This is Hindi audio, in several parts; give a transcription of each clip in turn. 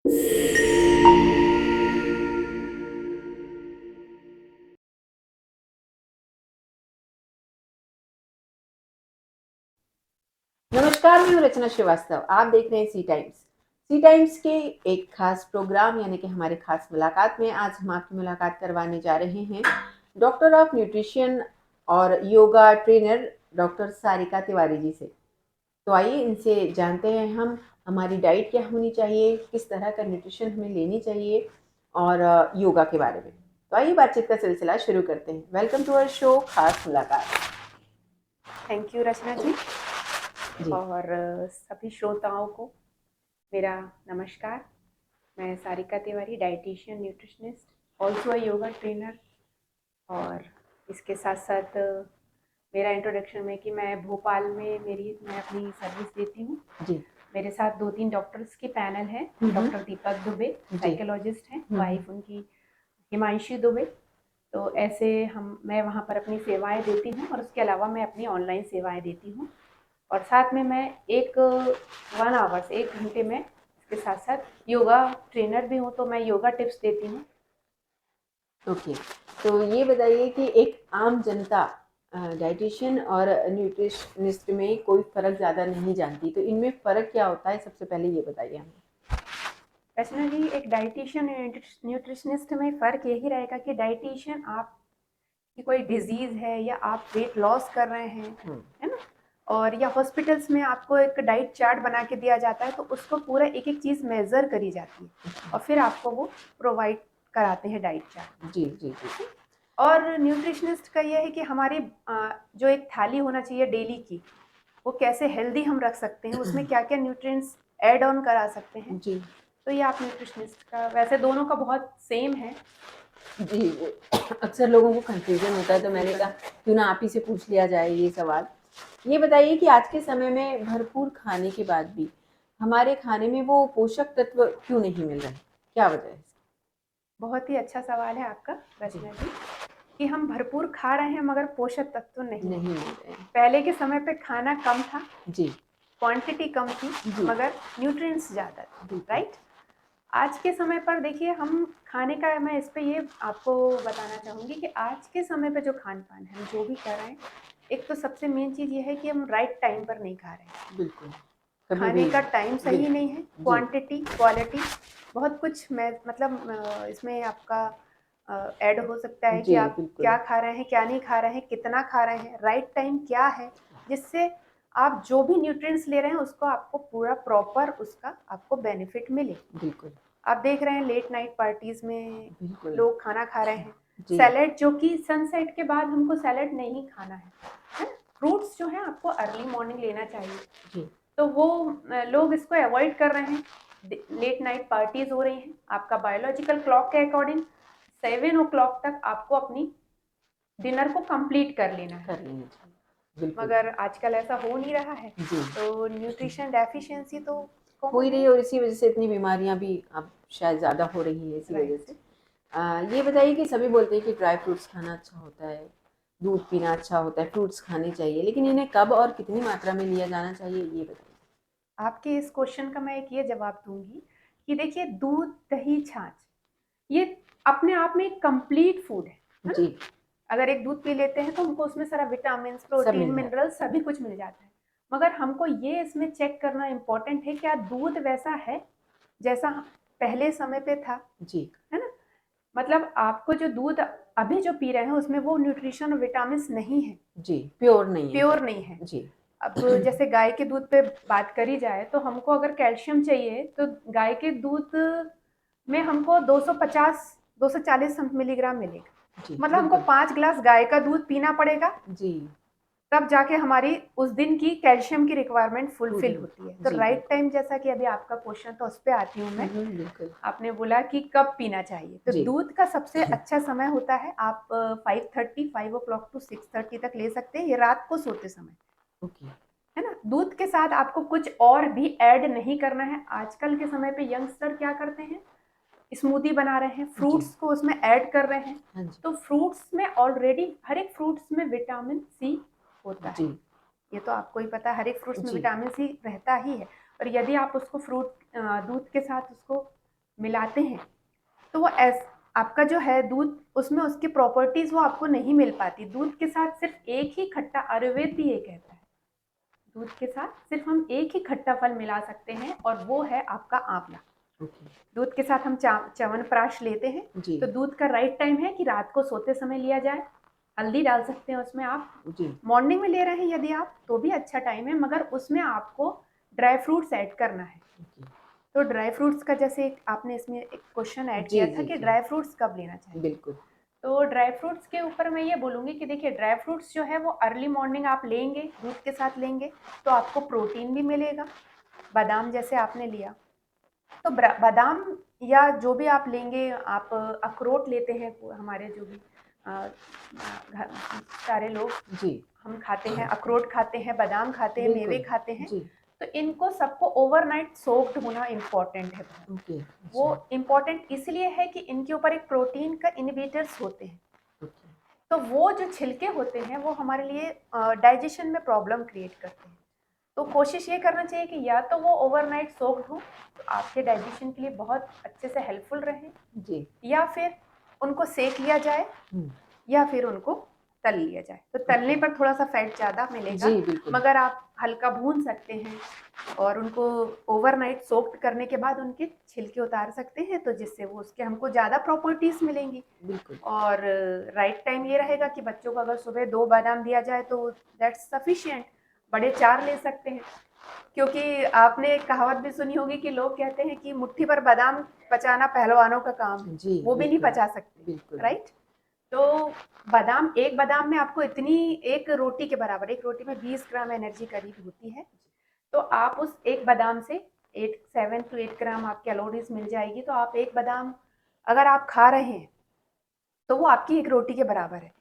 नमस्कार, मैं हूँ रचना श्रीवास्तव। आप देख रहे हैं सी टाइम्स। सी टाइम्स के एक खास प्रोग्राम यानी कि हमारे खास मुलाकात में आज हम आपकी मुलाकात करवाने जा रहे हैं डॉक्टर ऑफ न्यूट्रिशन और योगा ट्रेनर डॉक्टर सारिका तिवारी जी से। तो आइए इनसे जानते हैं हम हमारी डाइट क्या होनी चाहिए, किस तरह का न्यूट्रिशन हमें लेनी चाहिए और योगा के बारे में। तो आइए बातचीत का सिलसिला शुरू करते हैं। वेलकम टू आवर शो खास मुलाकात। थैंक यू रचना जी। जी और सभी श्रोताओं को मेरा नमस्कार। मैं Sarika Tiwari, dietitian, nutritionist, also a yoga trainer. और इसके साथ साथ मेरा इंट्रोडक्शन में कि मैं भोपाल में मैं अपनी सर्विस देती हूँ। जी मेरे साथ 2-3 डॉक्टर्स की पैनल है। डॉक्टर दीपक दुबे जी साइकोलॉजिस्ट हैं, वाइफ उनकी हिमांशी दुबे। तो ऐसे मैं वहाँ पर अपनी सेवाएं देती हूँ और उसके अलावा मैं अपनी ऑनलाइन सेवाएं देती हूँ। और साथ में मैं एक 1 आवर्स 1 घंटे में इसके साथ साथ योगा ट्रेनर भी हूँ, तो मैं योगा टिप्स देती हूँ। ओके। तो ये बताइए कि एक आम जनता डाइटिशियन और न्यूट्रिशनिस्ट में कोई फ़र्क ज़्यादा नहीं जानती, तो इनमें फ़र्क क्या होता है? सबसे पहले ये बताइए हमें। रचना जी, एक डाइटिशियन न्यूट्रिशनिस्ट में फ़र्क यही रहेगा कि डाइटिशियन आपकी कोई डिजीज़ है या आप वेट लॉस कर रहे हैं, है ना? और या हॉस्पिटल्स में आपको एक डाइट चार्ट बना के दिया जाता है, तो उसको पूरा एक-एक चीज़ मेज़र करी जाती है और फिर आपको वो प्रोवाइड कराते हैं डाइट चार्ट। जी, जी, जी। और न्यूट्रिशनिस्ट का ये है कि हमारी जो एक थाली होना चाहिए डेली की, वो कैसे हेल्दी हम रख सकते हैं, उसमें क्या-क्या न्यूट्रिएंट्स ऐड ऑन करा सकते हैं। जी, तो ये आप न्यूट्रिशनिस्ट का, वैसे दोनों का बहुत सेम है। जी। अक्सर लोगों को कन्फ्यूज़न होता है, तो मैंने कहा क्यों ना आप ही से पूछ लिया जाए ये सवाल। ये बताइए कि आज के समय में भरपूर खाने के बाद भी हमारे खाने में वो पोषक तत्व क्यों नहीं मिल रहे? क्या वजह है? बहुत ही अच्छा सवाल है आपका जी, रचना जी, कि हम भरपूर खा रहे हैं मगर पोषक तत्व नहीं नहीं है। मिल रहे हैं। पहले के समय पे खाना कम था, जी, क्वांटिटी कम थी, जी, मगर न्यूट्रिएंट्स ज़्यादा थे, बिल्कुल। राइट? आज के समय पर देखिए, हम खाने का, मैं इस पे ये आपको बताना चाहूँगी कि आज के समय पे जो खान-पान है, हम जो भी कर रहे हैं, एक तो सबसे मेन चीज़ ये है कि हम राइट टाइम पर नहीं खा रहे हैं। बिल्कुल, कभी खाने भी का टाइम सही नहीं है, बिल्कुल, जी, क्वांटिटी, क्वालिटी बहुत कुछ मैं मतलब इसमें आपका ऐड हो सकता है कि जी, आप बिल्कुल, क्या खा रहे हैं, क्या नहीं खा रहे हैं, कितना खा रहे हैं, राइट टाइम क्या है, जिससे आप जो भी न्यूट्रिएंट्स ले रहे हैं उसको आपको पूरा प्रॉपर उसका आपको बेनिफिट मिले। बिल्कुल, आप देख रहे हैं लेट नाइट पार्टीज़ में बिल्कुल, लोग खाना खा रहे हैं, जी, सैलेड, जो कि सनसेट के बाद हमको सैलेड नहीं खाना है ना? फ्रूट्स जो है आपको अर्ली मॉर्निंग लेना चाहिए। जी, तो वो लोग इसको अवॉइड कर रहे हैं। लेट नाइट पार्टीज हो रही हैं। आपका बायोलॉजिकल क्लॉक के अकॉर्डिंग 7 o'clock तक आपको अपनी डिनर को कंप्लीट कर लेना है, कर लेना चाहिए, बिल्कुल, मगर आजकल ऐसा हो नहीं रहा है। जी, तो न्यूट्रिशन डेफिशिएंसी तो हो ही कॉमन रही है। है और इसी वजह से इतनी बीमारियां भी अब शायद ज़्यादा हो रही हैं इसी वजह राइट। से। ये बताइए कि सभी बोलते हैं कि ड्राई फ्रूट्स खाना अच्छा होता है, दूध पीना अच्छा होता है, फ्रूट्स खाने चाहिए, लेकिन इन्हें कब और कितनी मात्रा में लिया जाना चाहिए, ये बताइए? आपके इस क्वेश्चन का मैं एक ये जवाब दूंगी कि देखिए, दूध, दही, छाछ, ये अपने आप में एक कंप्लीट फूड है ना? जी, अगर एक दूध पी लेते हैं तो हमको उसमें सारा विटामिन, सब प्रोटीन, मिल जाता मिनरल सभी कुछ मिल जाता है। मगर हमको ये इसमें चेक करना इम्पोर्टेंट है, क्या दूध वैसा है जैसा पहले समय पे था, है, जी, है ना? मतलब आपको जो दूध अभी जो पी रहे हैं उसमें वो न्यूट्रिशन और विटामिन नहीं है, जी, प्योर नहीं है प्योर नहीं है। शायद, जी, अब जैसे गाय के दूध पे बात करी जाए, तो हमको अगर कैल्शियम चाहिए तो गाय के दूध में हमको 250 240 मिलीग्राम मिलेगा। जी, मतलब हमको बिल्कुल, 5 ग्लास गाय का दूध पीना पड़ेगा, जी, तब जाके हमारी उस दिन की कैल्शियम की रिक्वायरमेंट पूरी फुलफिल होती है। होती तो जी, राइट बिल्कुल, टाइम, जैसा कि अभी आपका क्वेश्चन, तो उस पे आती हूँ मैं। बिल्कुल, आपने बोला कि कब पीना चाहिए, तो जी, दूध का सबसे अच्छा समय होता है, आप 5:30 5 o'clock टू 6:30 तक ले सकते हैं, ये रात को सोते समय, ओके, है ना? दूध के साथ आपको कुछ और भी ऐड नहीं करना है। आजकल के समय पे यंगस्टर क्या करते हैं, स्मूदी बना रहे हैं, जी, फ्रूट्स को उसमें ऐड कर रहे हैं। हाँ जी, तो फ्रूट्स में ऑलरेडी, हर एक फ्रूट्स में विटामिन सी होता है। जी, ये तो आपको ही पता है, हर एक फ्रूट्स में जी, विटामिन सी रहता ही है। और यदि आप उसको दूध के साथ उसको मिलाते हैं तो वो आपका जो है दूध, उसमें उसकी प्रॉपर्टीज वो आपको नहीं मिल पाती। दूध के साथ सिर्फ एक ही खट्टा, आयुर्वेद भी ये कहता है, दूध के साथ सिर्फ हम एक ही खट्टा फल मिला सकते हैं और वो है आपका आंवला। दूध के साथ हम च्यवनप्राश लेते हैं, जी तो दूध का राइट टाइम है कि रात को सोते समय लिया जाए। हल्दी डाल सकते हैं उसमें आप, जी मॉर्निंग में ले रहे हैं यदि आप तो भी अच्छा टाइम है, मगर उसमें आपको ड्राई फ्रूट्स ऐड करना है। तो ड्राई फ्रूट्स का जैसे आपने इसमें एक क्वेश्चन ऐड जी किया था जी कि जी ड्राई फ्रूट्स कब लेना चाहिए, बिल्कुल। तो ड्राई फ्रूट्स के ऊपर मैं ये बोलूँगी कि देखिए ड्राई फ्रूट्स जो है वो अर्ली मॉर्निंग आप लेंगे, दूध के साथ लेंगे तो आपको प्रोटीन भी मिलेगा। बादाम जैसे आपने लिया, तो बादाम या जो भी आप लेंगे, आप अखरोट लेते हैं, हमारे जो भी सारे लोग जी हम खाते हैं, अखरोट खाते हैं, बादाम खाते हैं, मेवे बिल्कुल। खाते हैं, जी तो इनको सबको ओवरनाइट सोक्ड होना इम्पॉर्टेंट है बहुत। ओके वो अच्छा इम्पॉर्टेंट इसलिए है कि इनके ऊपर एक प्रोटीन का इनहिबिटर्स होते हैं, ओके तो वो जो छिलके होते हैं वो हमारे लिए डाइजेशन में प्रॉब्लम क्रिएट करते हैं। तो कोशिश ये करना चाहिए कि या तो वो ओवरनाइट सोक्ड हो तो आपके डाइजेशन के लिए बहुत अच्छे से हेल्पफुल रहे, जी या फिर उनको सेक लिया जाए, हम्म, या फिर उनको तल लिया जाए। तो तलने ओके पर थोड़ा सा फैट ज़्यादा मिलेगा, जी बिल्कुल मगर आप हल्का भून सकते हैं और उनको ओवरनाइट सोक्ड करने के बाद उनके छिलके उतार सकते हैं, तो जिससे वो उसके हमको ज़्यादा प्रॉपर्टीज़ मिलेंगी। बिल्कुल और राइट टाइम ये रहेगा कि बच्चों को अगर सुबह 2 बादाम दिया जाए तो दैट्स सफिशिएंट, बड़े 4 ले सकते हैं। क्योंकि आपने एक कहावत भी सुनी होगी कि लोग कहते हैं कि मुट्ठी भर बादाम पचाना पहलवानों का काम है, जी वो भी नहीं बिल्कुल पचा सकते, बिल्कुल राइट? तो बादाम, एक बादाम में आपको इतनी, एक रोटी के बराबर, एक रोटी में 20 ग्राम एनर्जी करीब होती है, तो आप उस एक बादाम से 7 to 8 ग्राम आप कैलोरीज मिल जाएगी। तो आप एक बादाम अगर आप खा रहे हैं तो वो आपकी एक रोटी के बराबर है,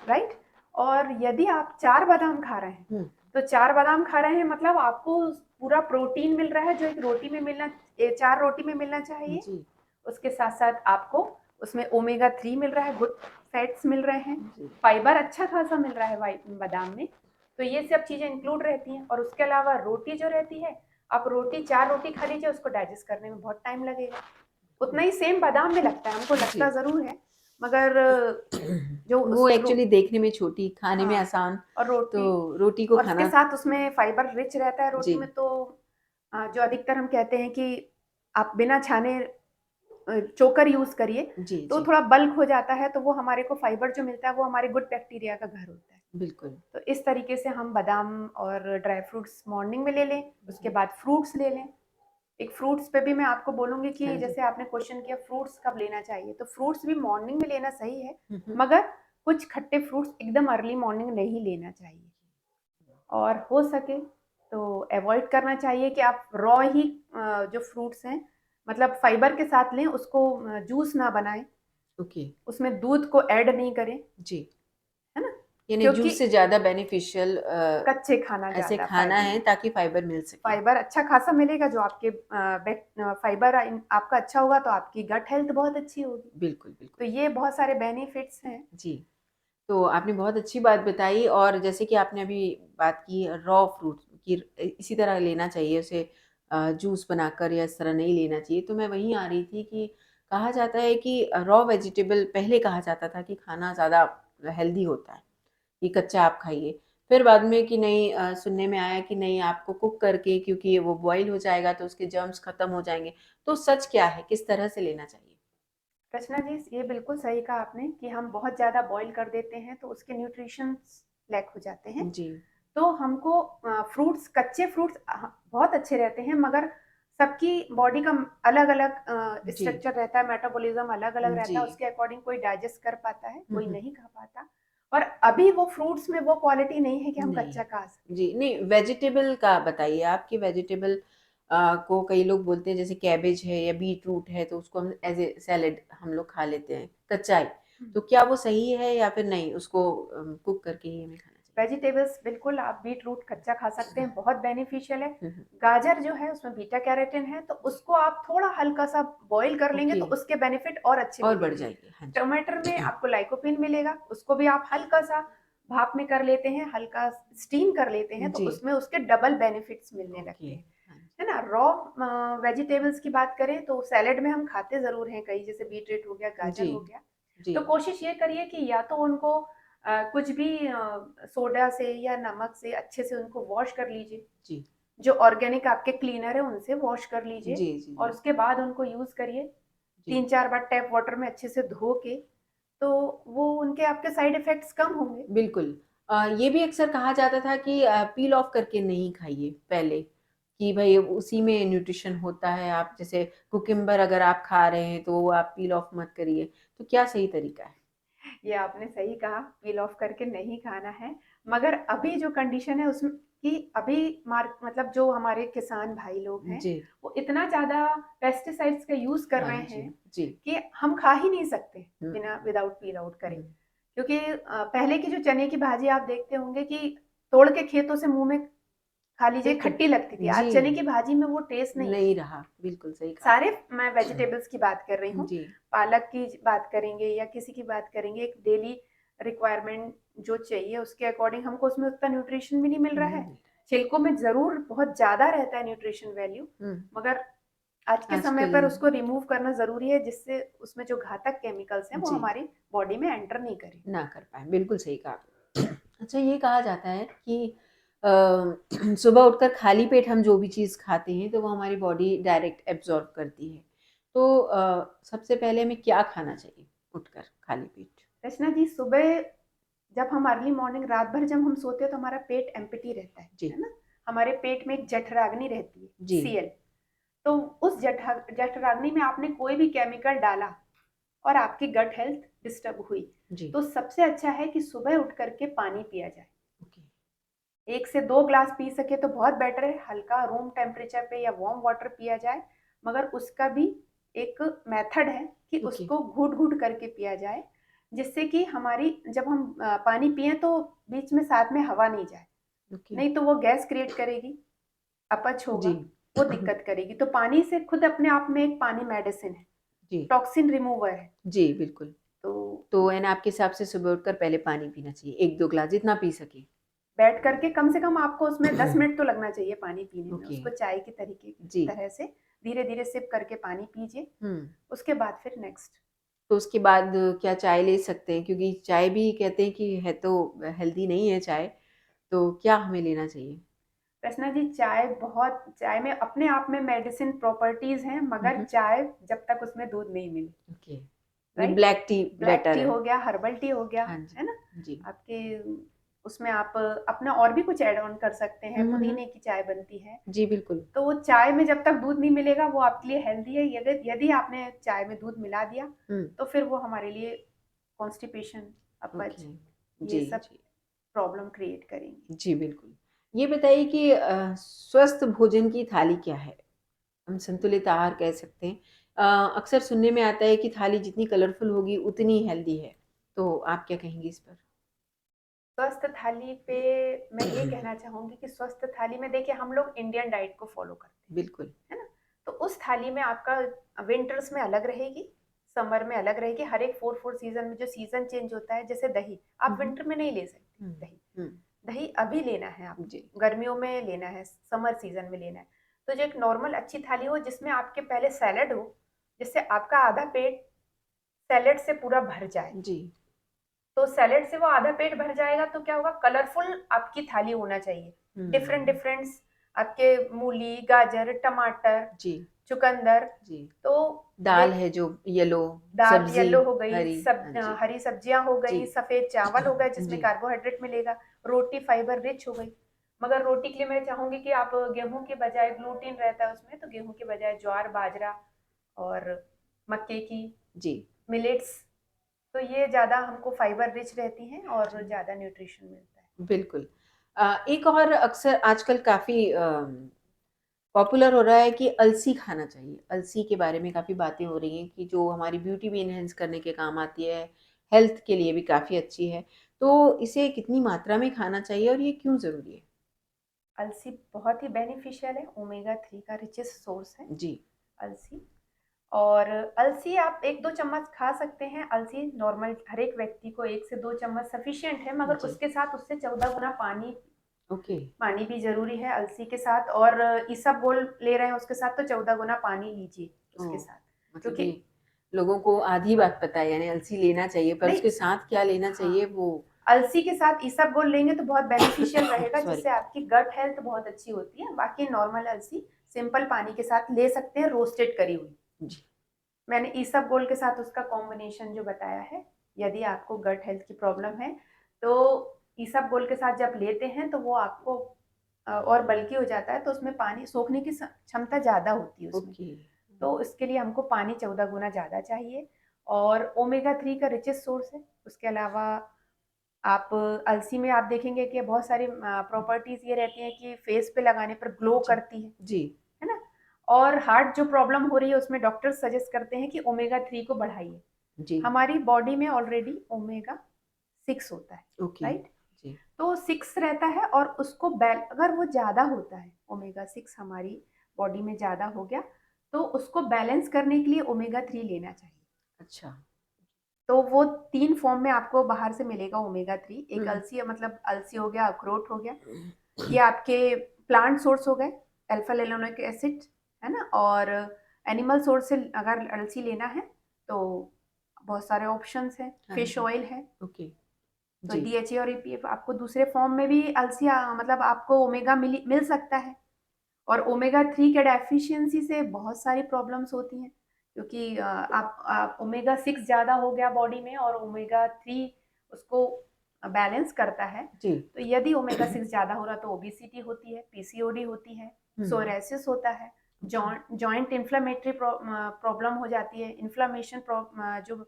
राइट? और यदि आप 4 बादाम खा रहे हैं, तो 4 बादाम खा रहे हैं मतलब आपको पूरा प्रोटीन मिल रहा है जो एक रोटी में मिलना, 4 रोटी में मिलना चाहिए। जी उसके साथ साथ आपको उसमें ओमेगा 3 मिल रहा है, गुड फैट्स मिल रहे हैं, जी फाइबर अच्छा खासा मिल रहा है बादाम में। तो ये सब चीज़ें इंक्लूड रहती हैं। और उसके अलावा रोटी जो रहती है, आप रोटी 4 रोटी खा लीजिए, उसको डाइजेस्ट करने में बहुत टाइम लगेगा, उतना ही सेम बादाम में लगता है, हमको लगता जी ज़रूर है, मगर जो वो उस एक्चुअली देखने में छोटी, खाने में हाँ, आसान, और रोटी, तो रोटी को और उसके खाना साथ उसमें फाइबर रिच रहता है रोटी जी में। तो जो अधिकतर हम कहते हैं कि आप बिना छाने चोकर यूज करिए, जी तो जी थोड़ा बल्क हो जाता है, तो वो हमारे को फाइबर जो मिलता है वो हमारे गुड बैक्टीरिया का घर होता है। बिल्कुल तो इस तरीके से हम बादाम और ड्राई फ्रूट्स मॉर्निंग में ले लें, उसके बाद फ्रूट्स ले लें। एक फ्रूट्स पे भी मैं आपको बोलूंगी हाँ कि जी जैसे आपने क्वेश्चन किया फ्रूट्स कब लेना चाहिए, तो फ्रूट्स भी मॉर्निंग में लेना सही है, हम्म, मगर कुछ खट्टे फ्रूट्स एकदम अर्ली मॉर्निंग नहीं लेना चाहिए। और हो सके तो अवॉइड करना चाहिए कि आप रॉ ही जो फ्रूट्स हैं मतलब फाइबर के साथ लें, उसको जूस ना बनाएं, ओके उसमें दूध को ऐड नहीं करें, जी है ना? यानी क्योंकि जूस से ज़्यादा बेनिफिशियल कच्चे खाना ऐसे ज़्यादा खाना है ताकि फाइबर मिल सके। फाइबर अच्छा खासा मिलेगा, जो आपके फाइबर आपका अच्छा होगा तो आपकी गट हेल्थ बहुत अच्छी होगी। बिल्कुल तो बिल्कुल ये बहुत सारे बेनिफिट्स हैं। जी। तो आपने बहुत अच्छी बात बताई, और जैसे कि आपने अभी बात की रॉ फ्रूट की, इसी तरह लेना चाहिए उसे, जूस बनाकर या इस तरह नहीं लेना चाहिए। तो मैं वहीं आ रही थी कि कहा जाता है कि रॉ वेजिटेबल, पहले कहा जाता था कि खाना ज़्यादा हेल्दी होता है, कि कच्चा आप खाइए। फिर बाद में कि नहीं, सुनने में आया कि नहीं, आपको कुक करके, क्योंकि वो बॉईल हो जाएगा तो उसके जर्म्स खत्म हो जाएंगे। तो सच क्या है, किस तरह से लेना चाहिए? रचना जी, ये बिल्कुल सही कहा आपने कि हम बहुत ज़्यादा बॉईल कर देते हैं तो उसके न्यूट्रिशंस लैक हो जाते हैं। जी तो हमको फ्रूट्स, कच्चे फ्रूट्स बहुत अच्छे रहते हैं, मगर सबकी बॉडी का अलग अलग जी स्ट्रक्चर रहता है, मेटाबॉलिज्म अलग अलग रहता जी है, उसके अकॉर्डिंग कोई डाइजेस्ट कर पाता है, कोई हम्म नहीं खा पाता। और अभी वो फ्रूट्स में वो क्वालिटी नहीं है कि हम नहीं कच्चा खा सकें। जी नहीं, वेजिटेबल का बताइए, आपकी वेजिटेबल को कई लोग बोलते हैं, जैसे कैबेज है या बीट रूट है, तो उसको हम एज ए सैलेड हम लोग खा लेते हैं कच्चा ही। तो क्या वो सही है या फिर नहीं, उसको कुक करके ही हमें खाना वेजिटेबल्स बिल्कुल आप बीट रूट कच्चा खा सकते हैं, बहुत बेनिफिशियल है। चाहिए? गाजर जो है उसमें बीटा कैरोटीन है, तो उसको आप थोड़ा हल्का सा बॉईल कर लेंगे ओके, तो उसके बेनिफिट और अच्छे और बढ़ मिलेंगे। जाएगी, हाँ जी। टमाटर में आपको लाइकोपीन मिलेगा, उसको भी आप हल्का सा भाप में कर लेते हैं, हल्का स्टीम कर लेते हैं, तो जी उसमें उसके डबल बेनिफिट्स मिलने ओके, लगते हैं। हाँ जी है ना। रॉ वेजिटेबल्स की बात करें तो सैलेड में हम खाते ज़रूर हैं कई, जैसे बीटरूट हो गया, गाजर जी, हो गया। जी, तो कोशिश ये करिए कि या तो उनको कुछ भी सोडा से या नमक से अच्छे से उनको वॉश कर लीजिए। जी, जो ऑर्गेनिक आपके क्लीनर है उनसे वॉश कर लीजिए, जी, जी, और जी, उसके बाद उनको यूज़ करिए। जी। 3-4 बार टैप वाटर में अच्छे से धो के, तो वो उनके आपके साइड इफ़ेक्ट्स कम होंगे। बिल्कुल। ये भी अक्सर कहा जाता था कि पील ऑफ करके नहीं खाइए पहले, कि भई उसी में न्यूट्रिशन होता है। आप जैसे कुकुम्बर अगर आप खा रहे हैं, तो वो आप पील ऑफ मत करिए। तो क्या सही तरीका है? ये आपने सही कहा, पील ऑफ करके नहीं खाना है। मगर अभी जो कंडीशन है उसमें कि अभी मार्क मतलब जो हमारे किसान भाई लोग हैं, जी। वो इतना ज़्यादा पेस्टिसाइड्स का यूज़ कर हाँ रहे जी, हैं जी। कि हम खा ही नहीं सकते हुँ, बिना विदाउट पील आउट करे। हुँ। क्योंकि पहले की जो चने की भाजी आप देखते होंगे कि तोड़ के खेतों से मुँह में खा लीजिए, बिल्कुल। खट्टी लगती थी। जी, आज चने की भाजी में वो टेस्ट नहीं है। नहीं रहा। बिल्कुल सही कहा। सारे मैं वेजिटेबल्स की बात कर रही हूँ। जी। पालक की बात करेंगे या किसी की बात करेंगे, एक डेली रिक्वायरमेंट जो चाहिए उसके अकॉर्डिंग हमको उसमें उतना न्यूट्रिशन भी नहीं मिल रहा नहीं है। मिल छिलकों में ज़रूर बहुत ज़्यादा रहता है न्यूट्रिशन वैल्यू, हुँ। मगर आज के समय आजकल पर उसको रिमूव करना ज़रूरी है, जिससे उसमें जो घातक केमिकल्स हैं वो जी, हमारी बॉडी में एंटर नहीं करें। ना कर पाएँ। बिल्कुल सही कहा। अच्छा, ये कहा जाता है कि अ, सुबह उठकर खाली पेट हम जो भी चीज़ खाते हैं, तो वो हमारी बॉडी डायरेक्ट एब्ज़ॉर्ब करती है। तो सबसे पहले हमें क्या खाना चाहिए उठकर खाली पेट? रचना जी, सुबह जब हम अर्ली मॉर्निंग रात भर जब हम सोते हैं तो हमारा पेट एम्प्टी रहता जी, है ना? हमारे पेट में एक जठराग्नि रहती है, जी, सीएल। तो उस जठराग्नि में आपने कोई भी केमिकल डाला और आपकी गट हेल्थ डिस्टर्ब हुई, जी। तो सबसे अच्छा है कि सुबह उठ करके पानी पिया जाए। ओके। 1 से 2 ग्लास पी सके तो बहुत बेटर है, हल्का रूम टेम्परेचर पे या वार्म वाटर पिया जाए। मगर उसका भी एक मेथड है कि ओके, उसको घूट-घूट करके पिया जाए, जिससे कि हमारी जब हम पानी पिएँ तो बीच में साथ में हवा नहीं जाए, ओके। नहीं तो वो गैस क्रिएट करेगी, अपच जी। होगा, वो दिक्कत करेगी। तो पानी से खुद अपने आप में एक पानी मेडिसिन है, जी, टॉक्सिन रिमूवर है। जी, बिल्कुल। तो तो है ना, आपके हिसाब से सुबह उठकर पहले पानी पीना चाहिए, 1-2 ग्लास जितना पी सकें। बैठ करके कम से कम आपको उसमें 10 मिनट तो लगना चाहिए पानी पीने में। ओके, उसको चाय के तरीके जी। तरह से धीरे-धीरे सिप करके पानी पीजिए, हुँ। उसके बाद फिर नेक्स्ट। तो उसके बाद क्या चाय ले सकते हैं? क्योंकि चाय भी कहते हैं कि है तो हेल्दी नहीं है चाय, तो क्या हमें लेना चाहिए? रचना जी, चाय में अपने आप में मेडिसिन प्रॉपर्टीज़ हैं, हुँ, मगर हुँ। चाय जब तक उसमें दूध नहीं मिले, ओके। ये right? Black tea black better T है। हो गया, हर्बल टी हो गया, हाँ जी। है ना? जी। आपके उसमें आप अपना और भी कुछ ऐड ऑन कर सकते हुँ, हैं, हुँ, हुँ। पुदीने की चाय बनती है। जी, बिल्कुल। तो वो चाय में जब तक दूध नहीं मिलेगा वो आपके लिए हेल्दी है। यदि यदि आपने चाय में दूध मिला दिया, हुँ। तो फिर वो हमारे लिए कॉन्स्टिपेशन, अपच, ओके। ये जी, सब जी। प्रॉब्लम क्रिएट करेंगी। जी, बिल्कुल। ये बताइए कि स्वस्थ भोजन की थाली क्या है? हम संतुलित आहार कह सकते हैं। अक्सर सुनने में आता है कि थाली जितनी कलरफुल होगी उतनी हेल्दी है। तो आप क्या कहेंगी इस पर? स्वस्थ थाली पे मैं ये कहना चाहूँगी कि स्वस्थ थाली में देखिए हम लोग इंडियन डाइट को फ़ॉलो करते बिल्कुल। हैं, है ना? तो उस थाली में आपका विंटर्स में अलग रहेगी, समर में अलग रहेगी। हर एक 4-4 सीज़न में जो सीज़न चेंज होता है, जैसे दही, हुँ, आप हुँ। विंटर में नहीं ले हुँ, सकते दही। हुँ। दही अभी लेना है जी। आपको, गर्मियों में लेना है, समर सीज़न में लेना है। तो जो एक नॉर्मल अच्छी थाली हो जिसमें आपके पहले सैलेड हो, जिससे आपका आधा पेट सैलेड से पूरा भर जाए। जी। तो सैलेड से वो आधा पेट भर जाएगा तो क्या होगा, कलरफुल आपकी थाली होना चाहिए। डिफरेंट हुँ। डिफरेंट्स आपके मूली, गाजर, टमाटर, जी, चुकंदर। जी। तो ये दाल है जो येलो, दाल सब्ज़ी येलो हो गई, हरी। हाँ जी। हरी सब्जियां हो जी। गई, सफेद चावल हो गए जिसमें जी। कार्बोहाइड्रेट मिलेगा, रोटी फाइबर रिच हो गई। मगर रोटी के लिए मैं चाहूंगी कि आप गेहूं के बजाय, ग्लूटीन रहता है उसमें, तो गेहूं के बजाय ज्वार, बाजरा और मक्के की, जी। मिलेट्स, तो ये ज़्यादा हमको फाइबर रिच रहती हैं और जी। ज़्यादा न्यूट्रिशन मिलता है। बिल्कुल। एक और अक्सर आजकल काफ़ी पॉपुलर हो रहा है कि अलसी खाना चाहिए। अलसी के बारे में काफ़ी बातें हो रही हैं कि जो हमारी ब्यूटी भी एनहांस करने के काम आती है, हेल्थ के लिए भी काफ़ी अच्छी है। तो इसे कितनी मात्रा में खाना चाहिए और ये क्यों ज़रूरी है? अलसी बहुत ही बेनिफिशियल है, ओमेगा 3 का रिचेस्ट सोर्स है जी। अलसी। और अलसी आप 1-2 चम्मच खा सकते हैं। अलसी नॉर्मल हर एक व्यक्ति को 1 से 2 चम्मच सफिशिएंट है, मगर जी। उसके साथ उससे 14 गुना पानी ओके। पानी भी जरूरी है अलसी के साथ, और इसबगोल ले रहे हैं उसके साथ तो 14 गुना पानी लीजिए उसके ओह! साथ, मतलब क्योंकि ये लोगों को आधी बात पता है, यानी अलसी लेना चाहिए, पर नहीं, उसके साथ क्या लेना हाँ, चाहिए वो अलसी के साथ इसबगोल लेंगे तो बहुत बेनिफिशियल रहेगा, सॉरी। जिससे आपकी गट हेल्थ बहुत अच्छी होती है। बाकी नॉर्मल अलसी सिंपल पानी के साथ ले सकते हैं, रोस्टेड करी हुई। जी, मैंने इसबगोल के साथ उसका कॉम्बिनेशन जो बताया है, यदि आपको गट हेल्थ की प्रॉब्लम है तो इसबगोल के साथ जब लेते हैं तो वो आपको और बल्कि हो जाता है, तो उसमें पानी सोखने की क्षमता ज्यादा होती है उसमें। ओके। तो इसके लिए हमको पानी 14 गुना ज्यादा चाहिए, और ओमेगा 3 का रिचेस्ट सोर्स है। उसके अलावा आप अलसी में आप देखेंगे कि बहुत सारी प्रॉपर्टीज ये रहती हैं कि फेस पे लगाने पर ग्लो जी, करती जी, है ना। और हार्ट जो प्रॉब्लम हो रही है उसमें डॉक्टर सजेस्ट करते हैं कि ओमेगा 3 को बढ़ाइए। जी, हमारी बॉडी में ऑलरेडी ओमेगा 6 होता है, ओके, राइट। जी, तो 6 रहता है, और उसको अगर वो ज्यादा होता है, ओमेगा 6 हमारी बॉडी में ज्यादा हो गया, तो उसको बैलेंस करने के लिए ओमेगा 3 लेना चाहिए। अच्छा। तो वो 3 फॉर्म में आपको बाहर से मिलेगा ओमेगा 3। एक हुँ, अलसी, मतलब अलसी हो गया, अखरोट हो गया, ये आपके प्लांट सोर्स हो गए, अल्फा लेनोलिक एसिड, है ना। और एनिमल सोर्स से अगर अलसी लेना है तो बहुत सारे ऑप्शंस हैं, हाँ फिश जी, ऑयल है। ओके, तो जी, डीएचए और ईपीएफ आपको दूसरे फॉर्म में भी अलसी मतलब आपको ओमेगा मिल सकता है। और ओमेगा 3 के डेफिशिएंसी से बहुत सारी प्रॉब्लम्स होती हैं, क्योंकि आप ओमेगा 6 ज़्यादा हो गया बॉडी में, और ओमेगा 3 उसको बैलेंस करता है। जी, तो यदि ओमेगा 6 ज़्यादा हो रहा तो ओबिसिटी होती है, पीसीओडी होती है, हुँ, सोरेसिस होता है, ओके, जॉइंट इन्फ्लेमेटरी प्रॉब्लम हो जाती है, इन्फ्लामेशन जो